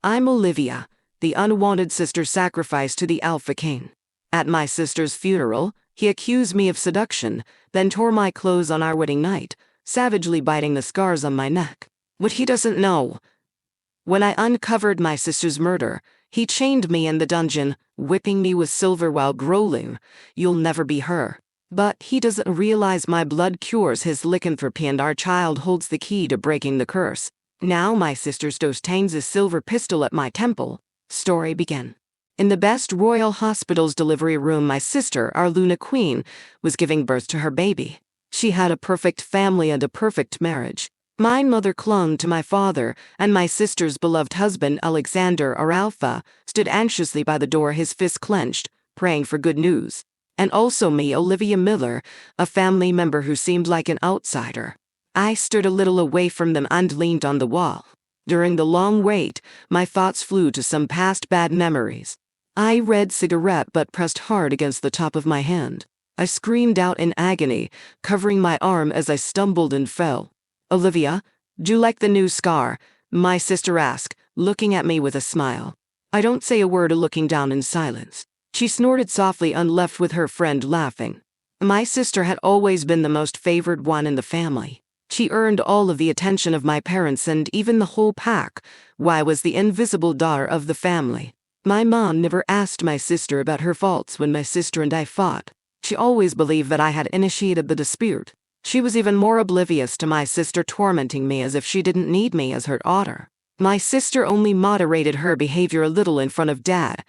I'm Olivia, the unwanted sister sacrificed to the Alpha King. At my sister's funeral, he accused me of seduction, then tore my clothes on our wedding night, savagely biting the scars on my neck. What he doesn't know: when I uncovered my sister's murder, he chained me in the dungeon, whipping me with silver while growling, "You'll never be her." But he doesn't realize my blood cures his lycanthropy and our child holds the key to breaking the curse. Now my sister sustains a silver pistol at my temple. Story began. In the best royal hospital's delivery room, my sister, our Luna Queen, was giving birth to her baby. She had a perfect family and a perfect marriage. My mother clung to my father, and my sister's beloved husband, Alexander, our Alpha, stood anxiously by the door, his fists clenched, praying for good news. And also me, Olivia Miller, a family member who seemed like an outsider. I stood a little away from them and leaned on the wall. During the long wait, my thoughts flew to some past bad memories. I read cigarette butt pressed hard against the top of my hand. I screamed out in agony, covering my arm as I stumbled and fell. "Olivia, do you like the new scar?" my sister asked, looking at me with a smile. I don't say a word, looking down in silence. She snorted softly and left with her friend, laughing. My sister had always been the most favored one in the family. She earned all of the attention of my parents and even the whole pack. Why was the invisible daughter of the family. My mom never asked my sister about her faults when my sister and I fought. She always believed that I had initiated the dispute. She was even more oblivious to my sister tormenting me, as if she didn't need me as her daughter. My sister only moderated her behavior a little in front of Dad,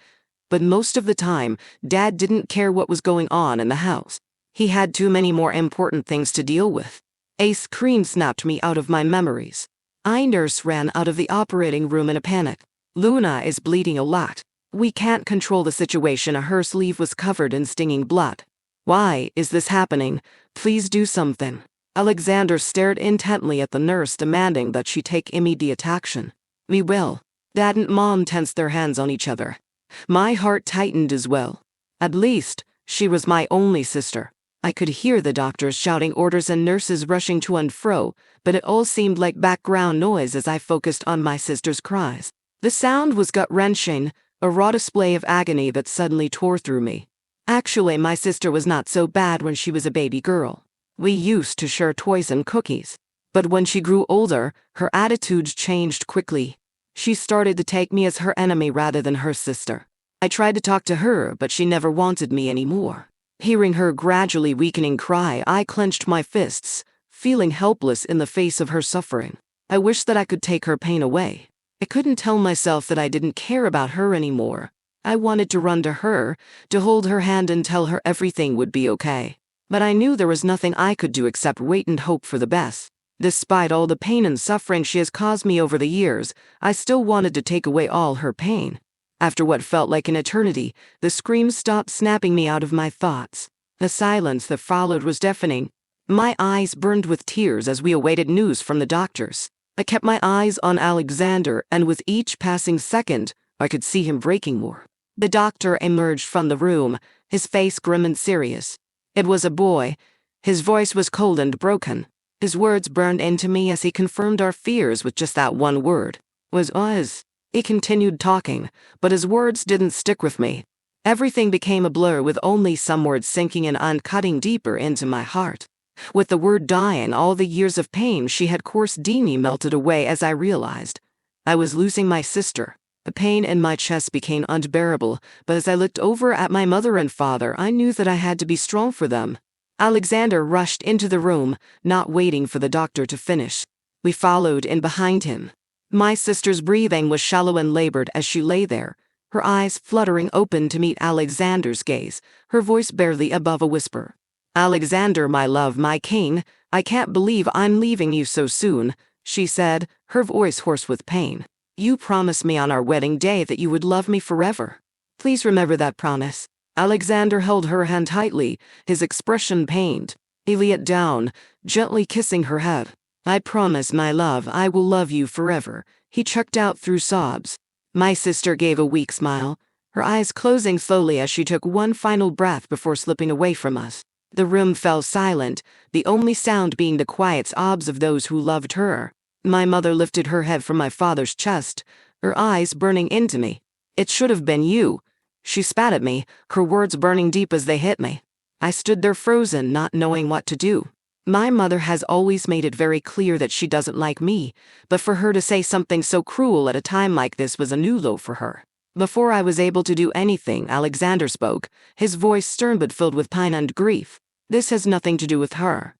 but most of the time, Dad didn't care what was going on in the house. He had too many more important things to deal with. A scream snapped me out of my memories. I nurse ran out of the operating room in a panic. "Luna is bleeding a lot. We can't control the situation." Her sleeve was covered in stinging blood. "Why is this happening? Please do something." Alexander stared intently at the nurse, demanding that she take immediate action. "We will." Dad and Mom tensed their hands on each other. My heart tightened as well. At least, she was my only sister. I could hear the doctors shouting orders and nurses rushing to and fro, but it all seemed like background noise as I focused on my sister's cries. The sound was gut-wrenching, a raw display of agony that suddenly tore through me. Actually, my sister was not so bad when she was a baby girl. We used to share toys and cookies. But when she grew older, her attitudes changed quickly. She started to take me as her enemy rather than her sister. I tried to talk to her, but she never wanted me anymore. Hearing her gradually weakening cry, I clenched my fists, feeling helpless in the face of her suffering. I wished that I could take her pain away. I couldn't tell myself that I didn't care about her anymore. I wanted to run to her, to hold her hand and tell her everything would be okay. But I knew there was nothing I could do except wait and hope for the best. Despite all the pain and suffering she has caused me over the years, I still wanted to take away all her pain. After what felt like an eternity, the screams stopped snapping me out of my thoughts. The silence that followed was deafening. My eyes burned with tears as we awaited news from the doctors. I kept my eyes on Alexander, and with each passing second, I could see him breaking more. The doctor emerged from the room, his face grim and serious. It was a boy. His voice was cold and broken. His words burned into me as he confirmed our fears with just that one word. Was. He continued talking, but his words didn't stick with me. Everything became a blur, with only some words sinking in and cutting deeper into my heart. With the word dying, all the years of pain she had caused me melted away as I realized I was losing my sister. The pain in my chest became unbearable, but as I looked over at my mother and father, I knew that I had to be strong for them. Alexander rushed into the room, not waiting for the doctor to finish. We followed in behind him. My sister's breathing was shallow and labored as she lay there, her eyes fluttering open to meet Alexander's gaze, her voice barely above a whisper. "Alexander, my love, my king, I can't believe I'm leaving you so soon," she said, her voice hoarse with pain. "You promised me on our wedding day that you would love me forever. Please remember that promise." Alexander held her hand tightly, his expression pained. He laid it down, gently kissing her head. "I promise, my love, I will love you forever," he chucked out through sobs. My sister gave a weak smile, her eyes closing slowly as she took one final breath before slipping away from us. The room fell silent, the only sound being the quiet sobs of those who loved her. My mother lifted her head from my father's chest, her eyes burning into me. "It should have been you." She spat at me, her words burning deep as they hit me. I stood there frozen, not knowing what to do. My mother has always made it very clear that she doesn't like me, but for her to say something so cruel at a time like this was a new low for her. Before I was able to do anything, Alexander spoke, his voice stern but filled with pain and grief. "This has nothing to do with her.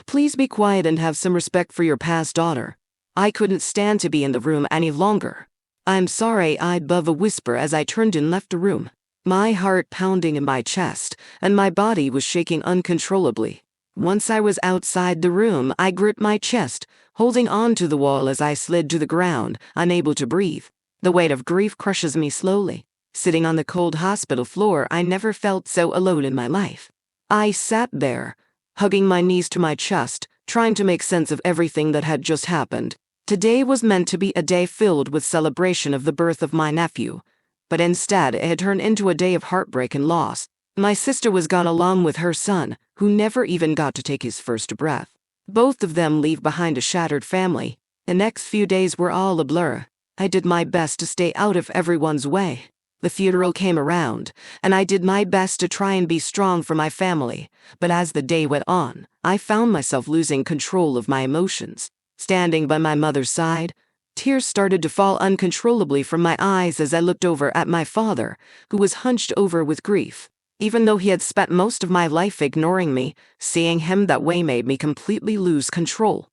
Please be quiet and have some respect for your past daughter." I couldn't stand to be in the room any longer. "I'm sorry," I'd above a whisper as I turned and left the room. My heart pounding in my chest, and my body was shaking uncontrollably. Once I was outside the room, I gripped my chest, holding on to the wall as I slid to the ground, unable to breathe. The weight of grief crushes me slowly. Sitting on the cold hospital floor, I never felt so alone in my life. I sat there, hugging my knees to my chest, trying to make sense of everything that had just happened. Today was meant to be a day filled with celebration of the birth of my nephew, but instead it had turned into a day of heartbreak and loss. My sister was gone along with her son, who never even got to take his first breath. Both of them leave behind a shattered family. The next few days were all a blur. I did my best to stay out of everyone's way. The funeral came around, and I did my best to try and be strong for my family, but as the day went on, I found myself losing control of my emotions. Standing by my mother's side, tears started to fall uncontrollably from my eyes as I looked over at my father, who was hunched over with grief. Even though he had spent most of my life ignoring me, seeing him that way made me completely lose control.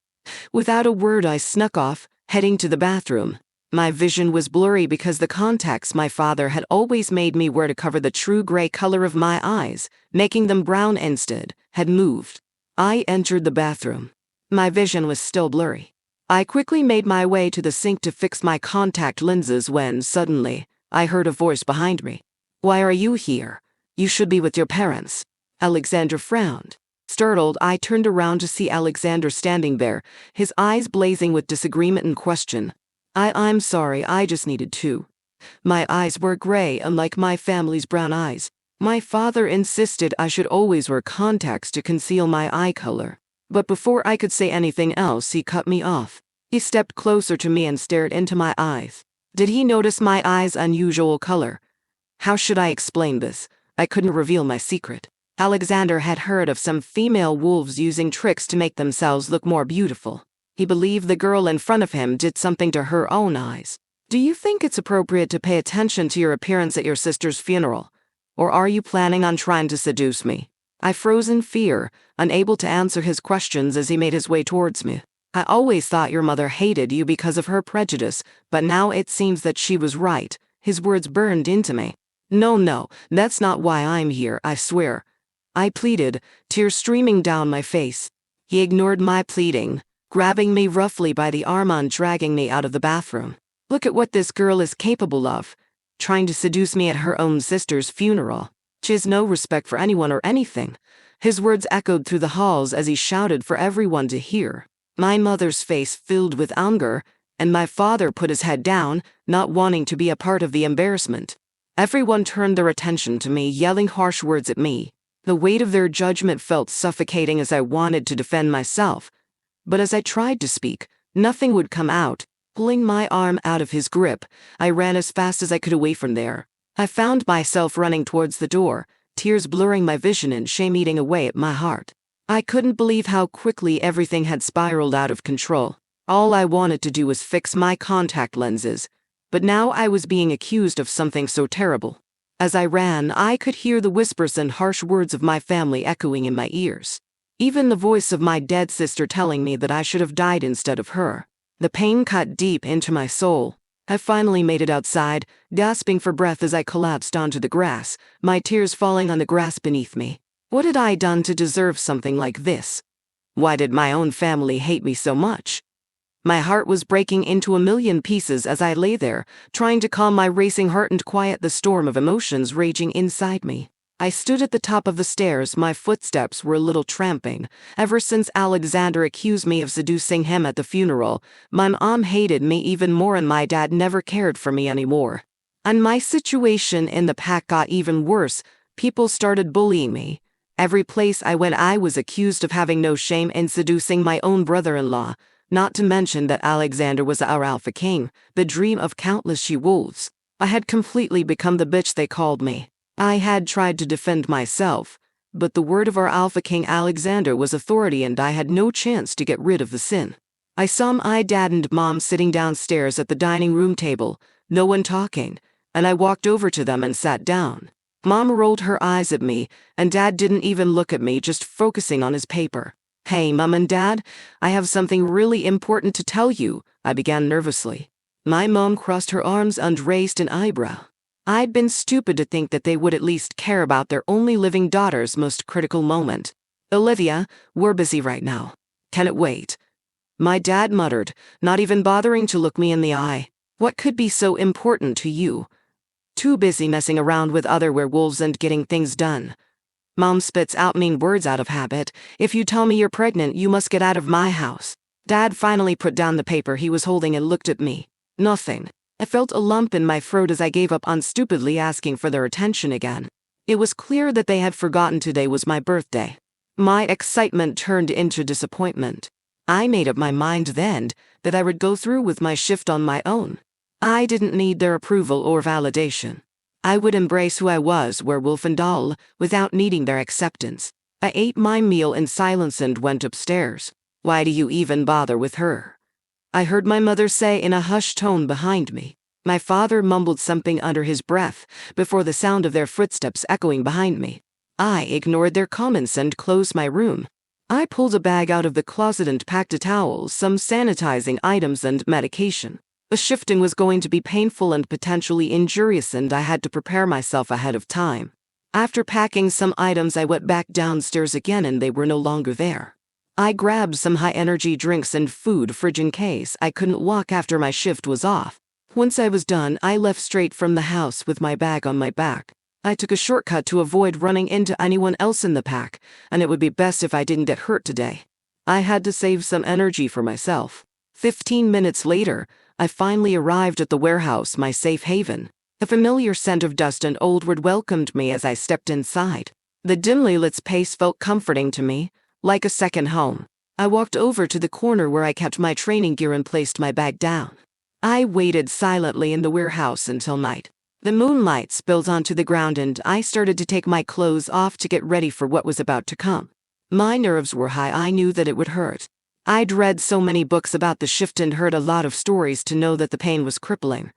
Without a word, I snuck off, heading to the bathroom. My vision was blurry because the contacts my father had always made me wear to cover the true gray color of my eyes, making them brown instead, had moved. I entered the bathroom. My vision was still blurry. I quickly made my way to the sink to fix my contact lenses when, suddenly, I heard a voice behind me. "Why are you here? You should be with your parents." Alexander frowned. Startled, I turned around to see Alexander standing there, his eyes blazing with disagreement and question. I'm sorry, I just needed to." My eyes were gray, unlike my family's brown eyes. My father insisted I should always wear contacts to conceal my eye color. But before I could say anything else, he cut me off. He stepped closer to me and stared into my eyes. Did he notice my eyes' unusual color? How should I explain this? I couldn't reveal my secret. Alexander had heard of some female wolves using tricks to make themselves look more beautiful. He believed the girl in front of him did something to her own eyes. "Do you think it's appropriate to pay attention to your appearance at your sister's funeral? Or are you planning on trying to seduce me?" I froze in fear, unable to answer his questions as he made his way towards me. "I always thought your mother hated you because of her prejudice, but now it seems that she was right." His words burned into me. No, that's not why I'm here, I swear." I pleaded, tears streaming down my face. He ignored my pleading, grabbing me roughly by the arm and dragging me out of the bathroom. "Look at what this girl is capable of, trying to seduce me at her own sister's funeral. She has no respect for anyone or anything." His words echoed through the halls as he shouted for everyone to hear. My mother's face filled with anger, and my father put his head down, not wanting to be a part of the embarrassment. Everyone turned their attention to me, yelling harsh words at me. The weight of their judgment felt suffocating as I wanted to defend myself. But as I tried to speak, nothing would come out. Pulling my arm out of his grip, I ran as fast as I could away from there. I found myself running towards the door, tears blurring my vision and shame eating away at my heart. I couldn't believe how quickly everything had spiraled out of control. All I wanted to do was fix my contact lenses, but now I was being accused of something so terrible. As I ran, I could hear the whispers and harsh words of my family echoing in my ears. Even the voice of my dead sister telling me that I should have died instead of her. The pain cut deep into my soul. I finally made it outside, gasping for breath as I collapsed onto the grass, my tears falling on the grass beneath me. What had I done to deserve something like this? Why did my own family hate me so much? My heart was breaking into a million pieces as I lay there, trying to calm my racing heart and quiet the storm of emotions raging inside me. I stood at the top of the stairs, my footsteps were a little tramping. Ever since Alexander accused me of seducing him at the funeral, my mom hated me even more and my dad never cared for me anymore. And my situation in the pack got even worse. People started bullying me. Every place I went I was accused of having no shame in seducing my own brother-in-law. not to mention that Alexander was our alpha king, the dream of countless she-wolves. I had completely become the bitch they called me. I had tried to defend myself, but the word of our alpha king Alexander was authority and I had no chance to get rid of the sin. I saw my dad and mom sitting downstairs at the dining room table, no one talking, and I walked over to them and sat down. Mom rolled her eyes at me, and Dad didn't even look at me, just focusing on his paper. "Hey, Mom and Dad, I have something really important to tell you," I began nervously. My mom crossed her arms and raised an eyebrow. I'd been stupid to think that they would at least care about their only living daughter's most critical moment. "Olivia, we're busy right now. Can it wait?" My dad muttered, not even bothering to look me in the eye. "What could be so important to you? Too busy messing around with other werewolves and getting things done." Mom spits out mean words out of habit. "If you tell me you're pregnant, you must get out of my house." Dad finally put down the paper he was holding and looked at me. Nothing. I felt a lump in my throat as I gave up on stupidly asking for their attention again. It was clear that they had forgotten today was my birthday. My excitement turned into disappointment. I made up my mind then that I would go through with my shift on my own. I didn't need their approval or validation. I would embrace who I was, werewolf and all, without needing their acceptance. I ate my meal in silence and went upstairs. "Why do you even bother with her?" I heard my mother say in a hushed tone behind me. My father mumbled something under his breath before the sound of their footsteps echoing behind me. I ignored their comments and closed my room. I pulled a bag out of the closet and packed a towel, some sanitizing items, and medication. The shifting was going to be painful and potentially injurious, and I had to prepare myself ahead of time. After packing some items, I went back downstairs again and they were no longer there. I grabbed some high-energy drinks and food fridge in case I couldn't walk after my shift was off. Once I was done, I left straight from the house with my bag on my back. I took a shortcut to avoid running into anyone else in the pack, and it would be best if I didn't get hurt today. I had to save some energy for myself. 15 minutes later, I finally arrived at the warehouse, my safe haven. A familiar scent of dust and old wood welcomed me as I stepped inside. The dimly lit space felt comforting to me, like a second home. I walked over to the corner where I kept my training gear and placed my bag down. I waited silently in the warehouse until night. The moonlight spilled onto the ground and I started to take my clothes off to get ready for what was about to come. My nerves were high. I knew that it would hurt. I'd read so many books about the shift and heard a lot of stories to know that the pain was crippling.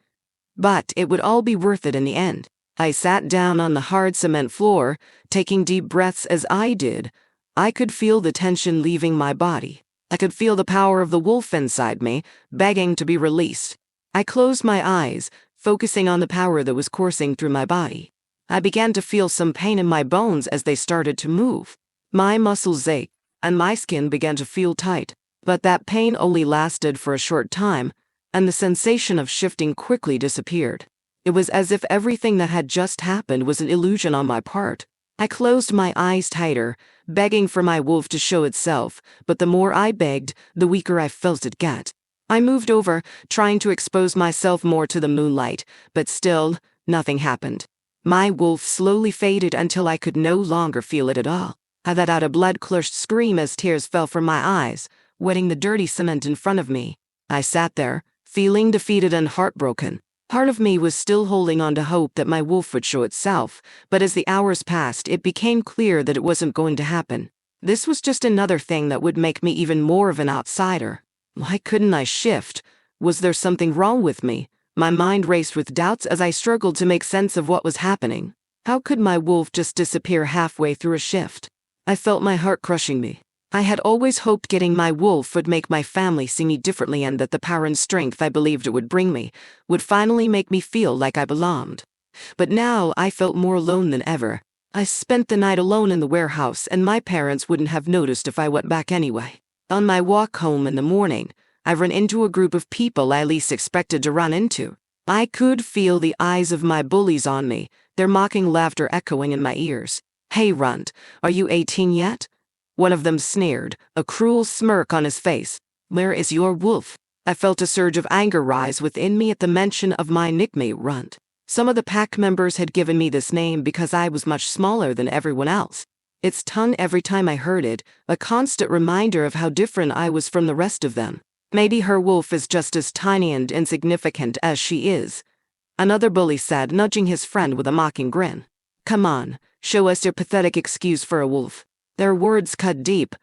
But it would all be worth it in the end. I sat down on the hard cement floor, taking deep breaths as I did. I could feel the tension leaving my body. I could feel the power of the wolf inside me, begging to be released. I closed my eyes, focusing on the power that was coursing through my body. I began to feel some pain in my bones as they started to move. My muscles ached, and my skin began to feel tight. But that pain only lasted for a short time, and the sensation of shifting quickly disappeared. It was as if everything that had just happened was an illusion on my part. I closed my eyes tighter, begging for my wolf to show itself, but the more I begged, the weaker I felt it get. I moved over, trying to expose myself more to the moonlight, but still, nothing happened. My wolf slowly faded until I could no longer feel it at all. I let out a blood-curdled scream as tears fell from my eyes, wetting the dirty cement in front of me. I sat there, feeling defeated and heartbroken. Part of me was still holding on to hope that my wolf would show itself, but as the hours passed, it became clear that it wasn't going to happen. This was just another thing that would make me even more of an outsider. Why couldn't I shift? Was there something wrong with me? My mind raced with doubts as I struggled to make sense of what was happening. How could my wolf just disappear halfway through a shift? I felt my heart crushing me. I had always hoped getting my wolf would make my family see me differently, and that the power and strength I believed it would bring me would finally make me feel like I belonged. But now I felt more alone than ever. I spent the night alone in the warehouse, and my parents wouldn't have noticed if I went back anyway. On my walk home in the morning, I ran into a group of people I least expected to run into. I could feel the eyes of my bullies on me, their mocking laughter echoing in my ears. "Hey, runt, are you 18 yet?" One of them sneered, a cruel smirk on his face. "Where is your wolf?" I felt a surge of anger rise within me at the mention of my nickname, Runt. Some of the pack members had given me this name because I was much smaller than everyone else. It stung every time I heard it, a constant reminder of how different I was from the rest of them. Maybe her wolf is just as tiny and insignificant as she is. Another bully said, nudging his friend with a mocking grin. Come on, show us your pathetic excuse for a wolf. Their words cut deep,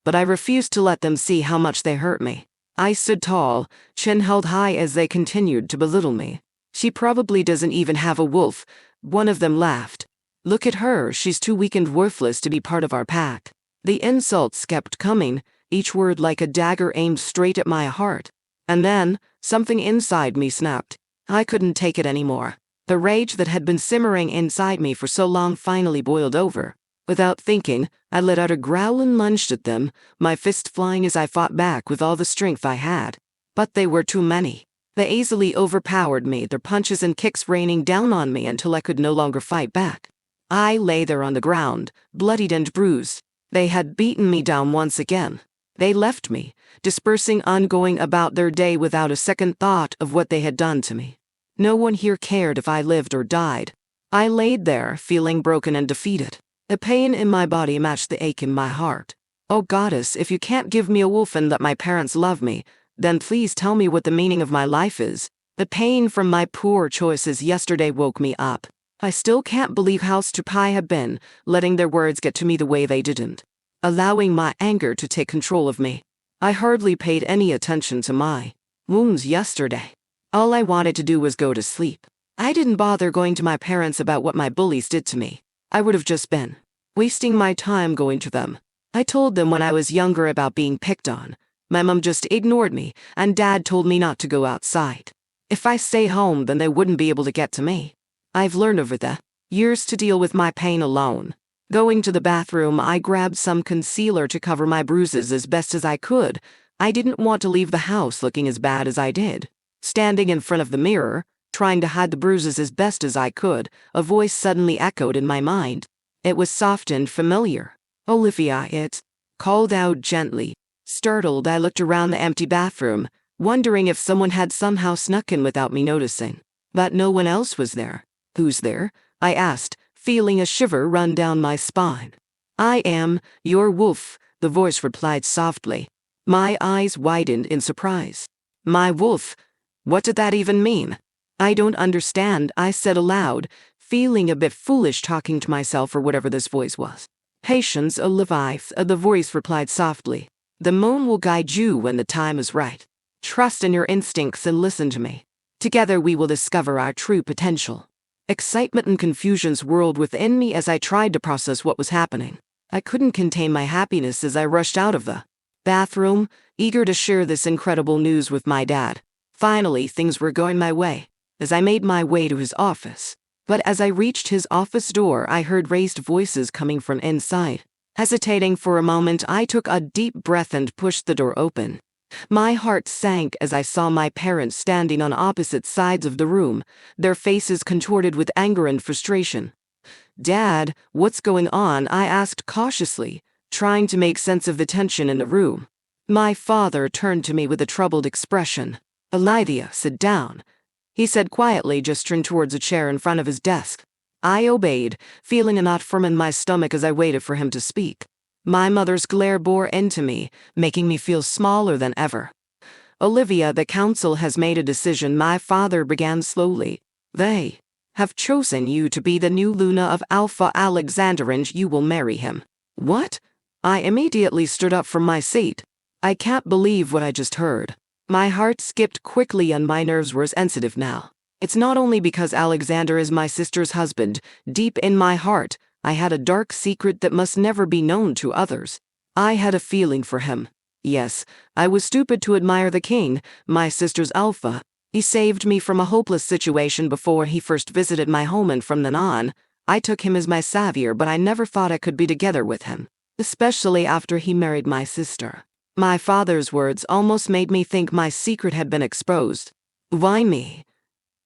but I refused to let them see how much they hurt me. I stood tall, chin held high as they continued to belittle me. She probably doesn't even have a wolf, one of them laughed. Look at her, she's too weak and worthless to be part of our pack. The insults kept coming, each word like a dagger aimed straight at my heart. And then, something inside me snapped. I couldn't take it anymore. The rage that had been simmering inside me for so long finally boiled over. Without thinking, I let out a growl and lunged at them, my fist flying as I fought back with all the strength I had. But they were too many. They easily overpowered me, their punches and kicks raining down on me until I could no longer fight back. I lay there on the ground, bloodied and bruised. They had beaten me down once again. They left me, dispersing on going about their day without a second thought of what they had done to me. No one here cared if I lived or died. I laid there, feeling broken and defeated. The pain in my body matched the ache in my heart. Oh goddess, if you can't give me a wolf and let my parents love me, then please tell me what the meaning of my life is. The pain from my poor choices yesterday woke me up. I still can't believe how stupid I have been, letting their words get to me the way they didn't. Allowing my anger to take control of me. I hardly paid any attention to my wounds yesterday. All I wanted to do was go to sleep. I didn't bother going to my parents about what my bullies did to me. I would have just been wasting my time going to them. I told them when I was younger about being picked on. My mom just ignored me, and Dad told me not to go outside. If I stay home, then they wouldn't be able to get to me. I've learned over the years to deal with my pain alone. Going to the bathroom, I grabbed some concealer to cover my bruises as best as I could. I didn't want to leave the house looking as bad as I did. Standing in front of the mirror, trying to hide the bruises as best as I could, a voice suddenly echoed in my mind. It was soft and familiar. Olivia, it called out gently. Startled, I looked around the empty bathroom, wondering if someone had somehow snuck in without me noticing. But no one else was there. Who's there? I asked, feeling a shiver run down my spine. I am your wolf, the voice replied softly. My eyes widened in surprise. My wolf? What did that even mean? I don't understand, I said aloud, feeling a bit foolish talking to myself or whatever this voice was. Patience, Olivia, the voice replied softly. The moon will guide you when the time is right. Trust in your instincts and listen to me. Together we will discover our true potential. Excitement and confusion swirled within me as I tried to process what was happening. I couldn't contain my happiness as I rushed out of the bathroom, eager to share this incredible news with my dad. Finally, things were going my way, as I made my way to his office. But as I reached his office door, I heard raised voices coming from inside. Hesitating for a moment, I took a deep breath and pushed the door open. My heart sank as I saw my parents standing on opposite sides of the room, their faces contorted with anger and frustration. Dad, what's going on? I asked cautiously, trying to make sense of the tension in the room. My father turned to me with a troubled expression. Olivia, sit down, he said quietly, gesturing towards a chair in front of his desk. I obeyed, feeling a knot form in my stomach as I waited for him to speak. My mother's glare bore into me, making me feel smaller than ever. Olivia, the council has made a decision, my father began slowly. They have chosen you to be the new Luna of Alpha Alexander and you will marry him. What? I immediately stood up from my seat. I can't believe what I just heard. My heart skipped quickly and my nerves were sensitive now. It's not only because Alexander is my sister's husband. Deep in my heart, I had a dark secret that must never be known to others. I had a feeling for him. Yes, I was stupid to admire the king, my sister's alpha. He saved me from a hopeless situation before he first visited my home, and from then on, I took him as my savior, but I never thought I could be together with him, especially after he married my sister. My father's words almost made me think my secret had been exposed. Why me?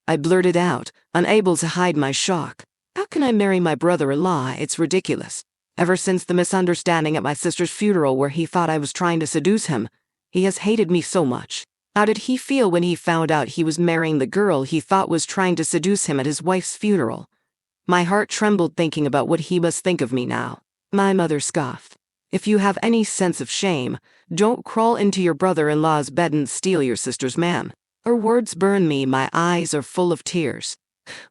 I blurted out, unable to hide my shock. How can I marry my brother-in-law? It's ridiculous. Ever since the misunderstanding at my sister's funeral where he thought I was trying to seduce him, he has hated me so much. How did he feel when he found out he was marrying the girl he thought was trying to seduce him at his wife's funeral? My heart trembled thinking about what he must think of me now. My mother scoffed. If you have any sense of shame, don't crawl into your brother-in-law's bed and steal your sister's man." Her words burn me, my eyes are full of tears.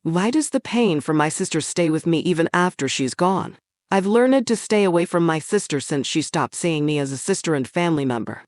Why does the pain from my sister stay with me even after she's gone? I've learned to stay away from my sister since she stopped seeing me as a sister and family member.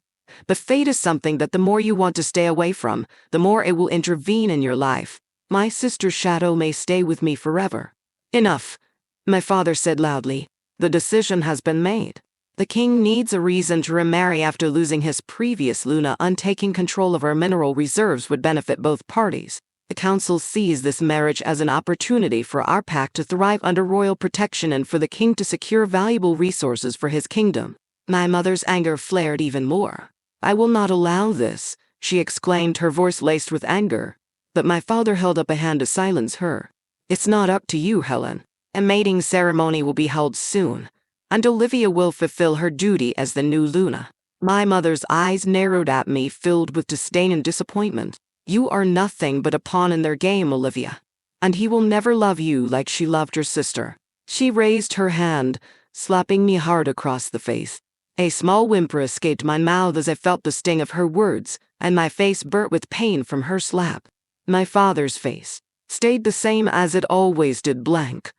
But fate is something that the more you want to stay away from, the more it will intervene in your life. My sister's shadow may stay with me forever. "Enough," my father said loudly. "The decision has been made. The king needs a reason to remarry after losing his previous Luna, and taking control of our mineral reserves would benefit both parties. The council sees this marriage as an opportunity for our pact to thrive under royal protection and for the king to secure valuable resources for his kingdom." My mother's anger flared even more. "I will not allow this," she exclaimed, her voice laced with anger. But my father held up a hand to silence her. "It's not up to you, Helen. A mating ceremony will be held soon, and Olivia will fulfill her duty as the new Luna." My mother's eyes narrowed at me, filled with disdain and disappointment. "You are nothing but a pawn in their game, Olivia. And he will never love you like she loved her sister." She raised her hand, slapping me hard across the face. A small whimper escaped my mouth as I felt the sting of her words, and my face burnt with pain from her slap. My father's face stayed the same as it always did, blank,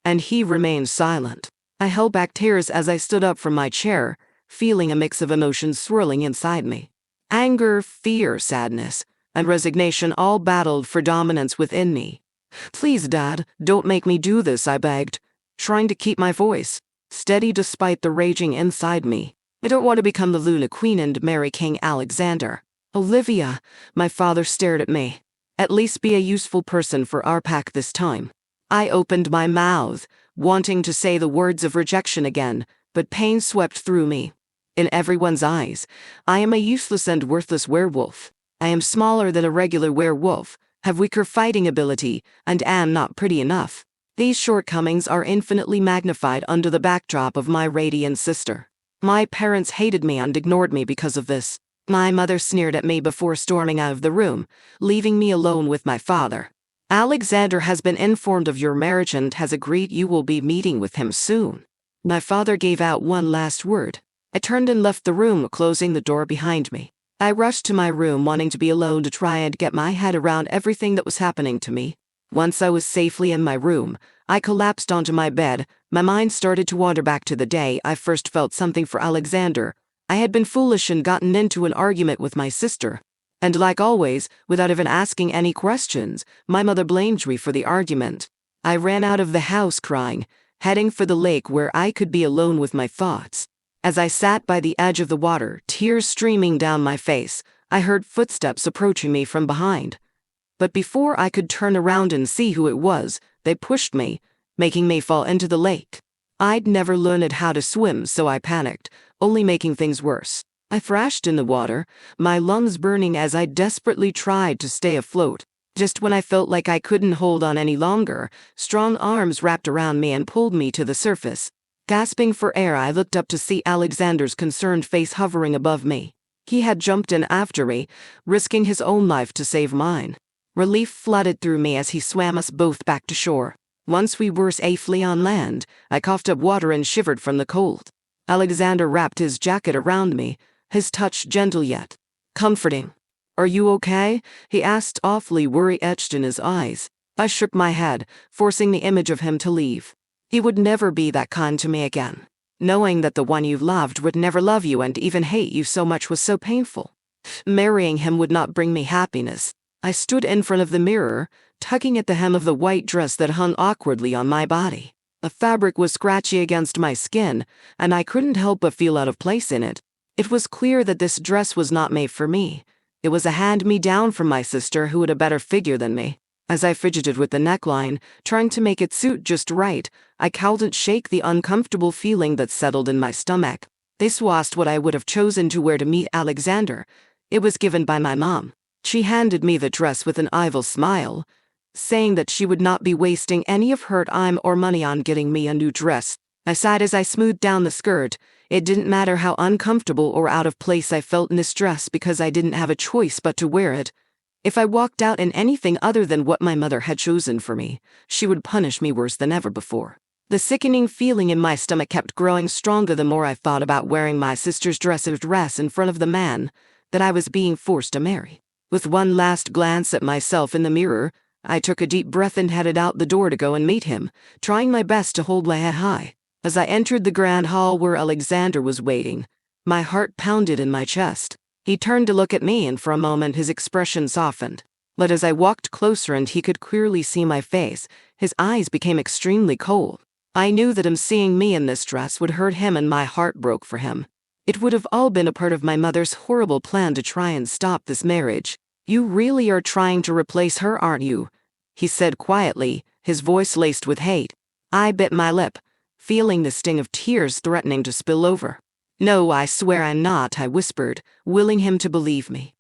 and he remained silent. I held back tears as I stood up from my chair, feeling a mix of emotions swirling inside me. Anger, fear, sadness, and resignation all battled for dominance within me. "Please, Dad, don't make me do this," I begged, trying to keep my voice steady despite the raging inside me. "I don't want to become the Luna Queen and marry King Alexander." "Olivia," my father stared at me. "At least be a useful person for our pact this time." I opened my mouth, wanting to say the words of rejection again, but pain swept through me. In everyone's eyes, I am a useless and worthless werewolf. I am smaller than a regular werewolf, have weaker fighting ability, and am not pretty enough. These shortcomings are infinitely magnified under the backdrop of my radiant sister. My parents hated me and ignored me because of this. My mother sneered at me before storming out of the room, leaving me alone with my father. "Alexander has been informed of your marriage and has agreed you will be meeting with him soon." My father gave out one last word. I turned and left the room, closing the door behind me. I rushed to my room, wanting to be alone to try and get my head around everything that was happening to me. Once I was safely in my room, I collapsed onto my bed. My mind started to wander back to the day I first felt something for Alexander. I had been foolish and gotten into an argument with my sister. And like always, without even asking any questions, my mother blamed me for the argument. I ran out of the house crying, heading for the lake where I could be alone with my thoughts. As I sat by the edge of the water, tears streaming down my face, I heard footsteps approaching me from behind. But before I could turn around and see who it was, they pushed me, making me fall into the lake. I'd never learned how to swim, so I panicked, only making things worse. I thrashed in the water, my lungs burning as I desperately tried to stay afloat. Just when I felt like I couldn't hold on any longer, strong arms wrapped around me and pulled me to the surface. Gasping for air, I looked up to see Alexander's concerned face hovering above me. He had jumped in after me, risking his own life to save mine. Relief flooded through me as he swam us both back to shore. Once we were safely on land, I coughed up water and shivered from the cold. Alexander wrapped his jacket around me, his touch gentle yet comforting. "Are you okay?" he asked, awfully worry etched in his eyes. I shook my head, forcing the image of him to leave. He would never be that kind to me again. Knowing that the one you loved would never love you and even hate you so much was so painful. Marrying him would not bring me happiness. I stood in front of the mirror, tugging at the hem of the white dress that hung awkwardly on my body. The fabric was scratchy against my skin, and I couldn't help but feel out of place in it. It was clear that this dress was not made for me. It was a hand-me-down from my sister, who had a better figure than me. As I fidgeted with the neckline, trying to make it suit just right, I couldn't shake the uncomfortable feeling that settled in my stomach. This wasn't what I would have chosen to wear to meet Alexander. It was given by my mom. She handed me the dress with an evil smile, saying that she would not be wasting any of her time or money on getting me a new dress. I sighed as I smoothed down the skirt. It didn't matter how uncomfortable or out of place I felt in this dress because I didn't have a choice but to wear it. If I walked out in anything other than what my mother had chosen for me, she would punish me worse than ever before. The sickening feeling in my stomach kept growing stronger the more I thought about wearing my sister's dress in front of the man that I was being forced to marry. With one last glance at myself in the mirror, I took a deep breath and headed out the door to go and meet him, trying my best to hold my head high. As I entered the grand hall where Alexander was waiting, my heart pounded in my chest. He turned to look at me, and for a moment his expression softened. But as I walked closer and he could clearly see my face, his eyes became extremely cold. I knew that him seeing me in this dress would hurt him, and my heart broke for him. It would have all been a part of my mother's horrible plan to try and stop this marriage. "You really are trying to replace her, aren't you?" he said quietly, his voice laced with hate. I bit my lip, feeling the sting of tears threatening to spill over. "No, I swear I'm not," I whispered, willing him to believe me.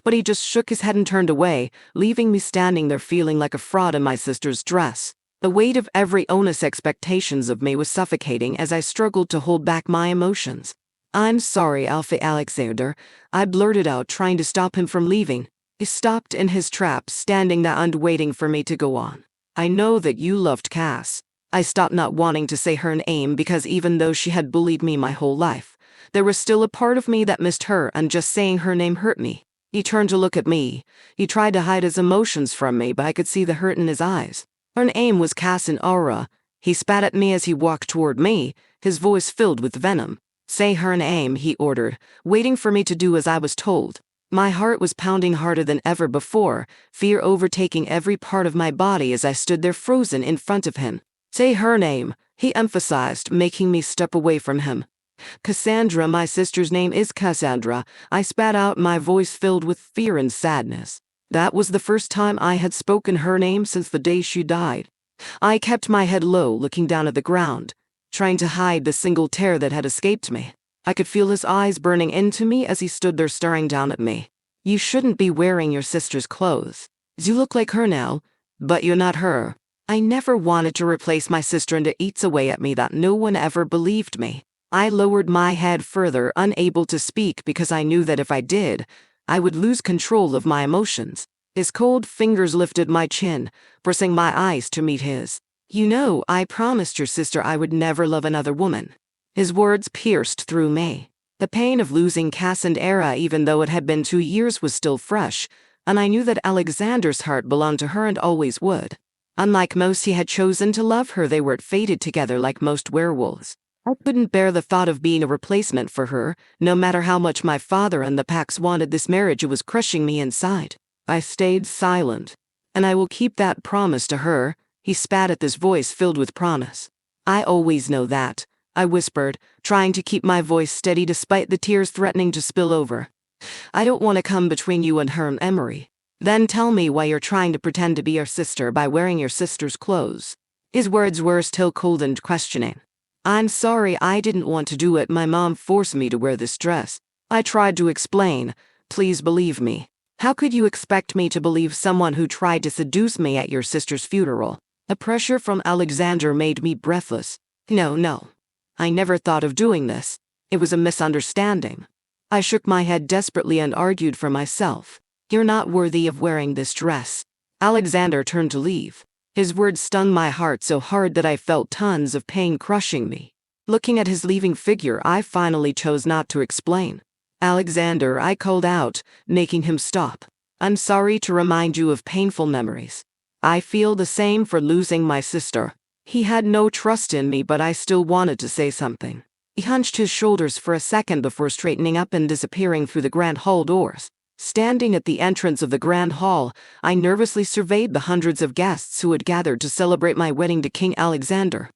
But he just shook his head and turned away, leaving me standing there feeling like a fraud in my sister's dress. The weight of every onus expectations of me was suffocating as I struggled to hold back my emotions. "I'm sorry, Alexander," I blurted out, trying to stop him from leaving. He stopped in his tracks, standing there and waiting for me to go on. "I know that you loved Cass." I stopped, not wanting to say her name, because even though she had bullied me my whole life, there was still a part of me that missed her, and just saying her name hurt me. He turned to look at me. He tried to hide his emotions from me, but I could see the hurt in his eyes. "Her name was Cass and Aura." He spat at me as he walked toward me, his voice filled with venom. "Say her name," he ordered, waiting for me to do as I was told. My heart was pounding harder than ever before, fear overtaking every part of my body as I stood there frozen in front of him. "Say her name," he emphasized, making me step away from him. "Cassandra, my sister's name is Cassandra," I spat out, my voice filled with fear and sadness. That was the first time I had spoken her name since the day she died. I kept my head low, looking down at the ground, trying to hide the single tear that had escaped me. I could feel his eyes burning into me as he stood there staring down at me. "You shouldn't be wearing your sister's clothes. You look like her now, but you're not her." I never wanted to replace my sister, and it eats away at me that no one ever believed me. I lowered my head further, unable to speak because I knew that if I did, I would lose control of my emotions. His cold fingers lifted my chin, pressing my eyes to meet his. "You know, I promised your sister I would never love another woman." His words pierced through me. The pain of losing Cass and Era, even though it had been 2 years, was still fresh, and I knew that Alexander's heart belonged to her and always would. Unlike most, he had chosen to love her. They were fated together like most werewolves. I couldn't bear the thought of being a replacement for her. No matter how much my father and the Pax wanted this marriage, it was crushing me inside. I stayed silent. "And I will keep that promise to her," he spat at this voice filled with promise. "I always know that," I whispered, trying to keep my voice steady despite the tears threatening to spill over. "I don't want to come between you and her and Emery." "Then tell me why you're trying to pretend to be your sister by wearing your sister's clothes." His words were still cold and questioning. "I'm sorry, I didn't want to do it. My mom forced me to wear this dress." I tried to explain. "Please believe me." "How could you expect me to believe someone who tried to seduce me at your sister's funeral?" The pressure from Alexander made me breathless. No. I never thought of doing this. It was a misunderstanding." I shook my head desperately and argued for myself. "You're not worthy of wearing this dress." Alexander turned to leave. His words stung my heart so hard that I felt tons of pain crushing me. Looking at his leaving figure, I finally chose not to explain. "Alexander," I called out, making him stop. "I'm sorry to remind you of painful memories. I feel the same for losing my sister." He had no trust in me, but I still wanted to say something. He hunched his shoulders for a second before straightening up and disappearing through the grand hall doors. Standing at the entrance of the grand hall, I nervously surveyed the hundreds of guests who had gathered to celebrate my wedding to King Alexander.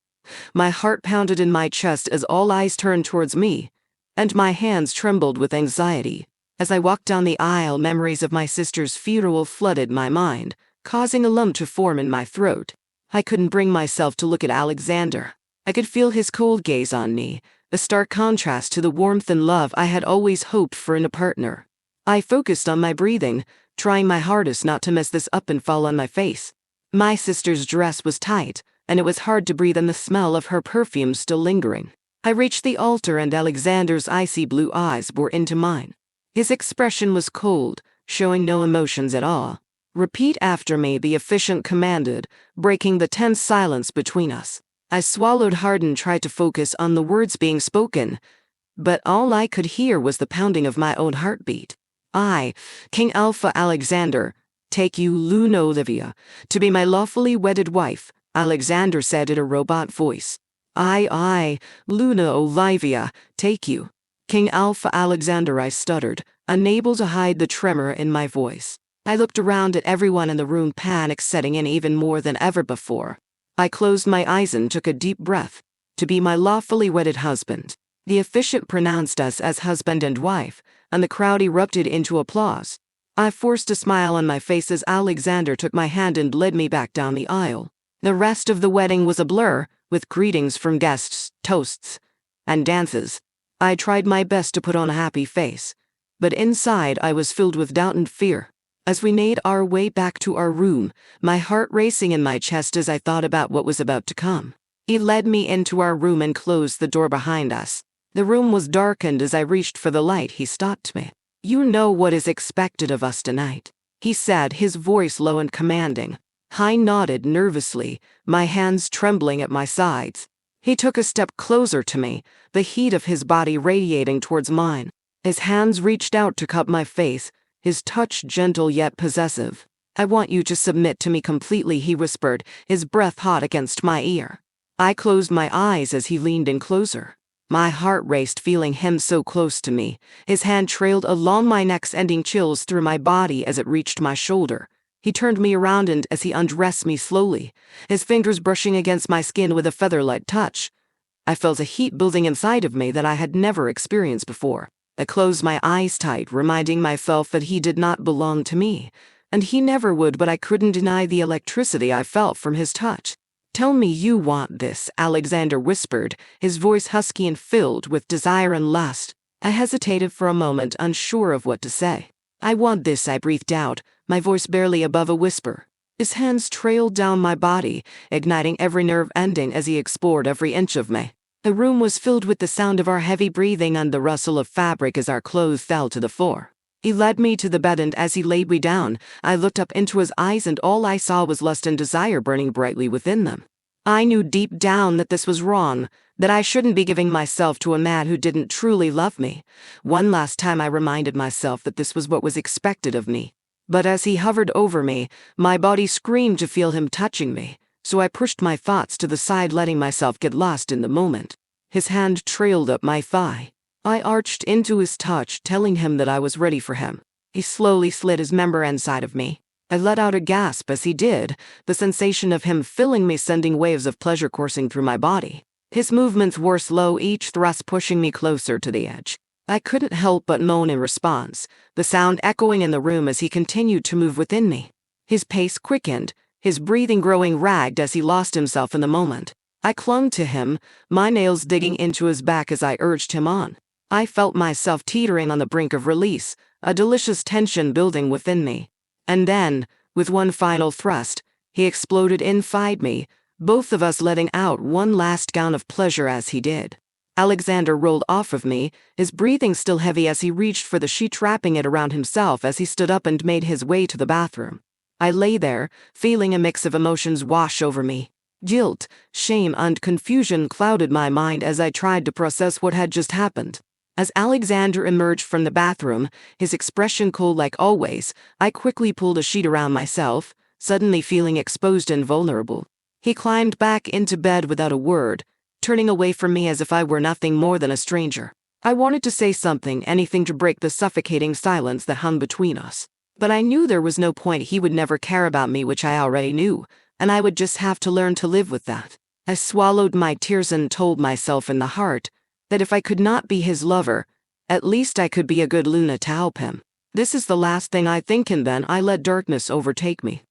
My heart pounded in my chest as all eyes turned towards me, and my hands trembled with anxiety. As I walked down the aisle, memories of my sister's funeral flooded my mind, causing a lump to form in my throat. I couldn't bring myself to look at Alexander. I could feel his cold gaze on me, a stark contrast to the warmth and love I had always hoped for in a partner. I focused on my breathing, trying my hardest not to mess this up and fall on my face. My sister's dress was tight, and it was hard to breathe, and the smell of her perfume still lingering. I reached the altar, and Alexander's icy blue eyes bore into mine. His expression was cold, showing no emotions at all. "Repeat after me," the officiant commanded, breaking the tense silence between us. I swallowed hard and tried to focus on the words being spoken, but all I could hear was the pounding of my own heartbeat. I, King Alpha Alexander, take you, Luna Olivia, to be my lawfully wedded wife, Alexander said in a robot voice. I, Luna Olivia, take you. King Alpha Alexander, I stuttered, unable to hide the tremor in my voice. I looked around at everyone in the room, panic setting in even more than ever before. I closed my eyes and took a deep breath. To be my lawfully wedded husband. The officiant pronounced us as husband and wife, and the crowd erupted into applause. I forced a smile on my face as Alexander took my hand and led me back down the aisle. The rest of the wedding was a blur, with greetings from guests, toasts, and dances. I tried my best to put on a happy face, but inside I was filled with doubt and fear. As we made our way back to our room, my heart racing in my chest as I thought about what was about to come. He led me into our room and closed the door behind us. The room was darkened. As I reached for the light, he stopped me. "You know what is expected of us tonight," he said, his voice low and commanding. I nodded nervously, my hands trembling at my sides. He took a step closer to me, the heat of his body radiating towards mine. His hands reached out to cup my face, his touch gentle yet possessive. "I want you to submit to me completely," he whispered, his breath hot against my ear. I closed my eyes as he leaned in closer. My heart raced, feeling him so close to me. His hand trailed along my neck, sending chills through my body as it reached my shoulder. He turned me around, and as he undressed me slowly, his fingers brushing against my skin with a feather-light touch, I felt a heat building inside of me that I had never experienced before. I closed my eyes tight, reminding myself that he did not belong to me, and he never would, but I couldn't deny the electricity I felt from his touch. "Tell me you want this," Alexander whispered, his voice husky and filled with desire and lust. I hesitated for a moment, unsure of what to say. "I want this," I breathed out, my voice barely above a whisper. His hands trailed down my body, igniting every nerve ending as he explored every inch of me. The room was filled with the sound of our heavy breathing and the rustle of fabric as our clothes fell to the floor. He led me to the bed, and as he laid me down, I looked up into his eyes, and all I saw was lust and desire burning brightly within them. I knew deep down that this was wrong, that I shouldn't be giving myself to a man who didn't truly love me. One last time I reminded myself that this was what was expected of me. But as he hovered over me, my body screamed to feel him touching me, so I pushed my thoughts to the side, letting myself get lost in the moment. His hand trailed up my thigh. I arched into his touch, telling him that I was ready for him. He slowly slid his member inside of me. I let out a gasp as he did, the sensation of him filling me sending waves of pleasure coursing through my body. His movements were slow, each thrust pushing me closer to the edge. I couldn't help but moan in response, the sound echoing in the room as he continued to move within me. His pace quickened, his breathing growing ragged as he lost himself in the moment. I clung to him, my nails digging into his back as I urged him on. I felt myself teetering on the brink of release, a delicious tension building within me. And then, with one final thrust, he exploded inside me, both of us letting out one last gown of pleasure as he did. Alexander rolled off of me, his breathing still heavy as he reached for the sheet, wrapping it around himself as he stood up and made his way to the bathroom. I lay there, feeling a mix of emotions wash over me. Guilt, shame, and confusion clouded my mind as I tried to process what had just happened. As Alexander emerged from the bathroom, his expression cold like always, I quickly pulled a sheet around myself, suddenly feeling exposed and vulnerable. He climbed back into bed without a word, turning away from me as if I were nothing more than a stranger. I wanted to say something, anything to break the suffocating silence that hung between us. But I knew there was no point. He would never care about me, which I already knew, and I would just have to learn to live with that. I swallowed my tears and told myself in the heart that if I could not be his lover, at least I could be a good Luna to help him. This is the last thing I think, and then I let darkness overtake me.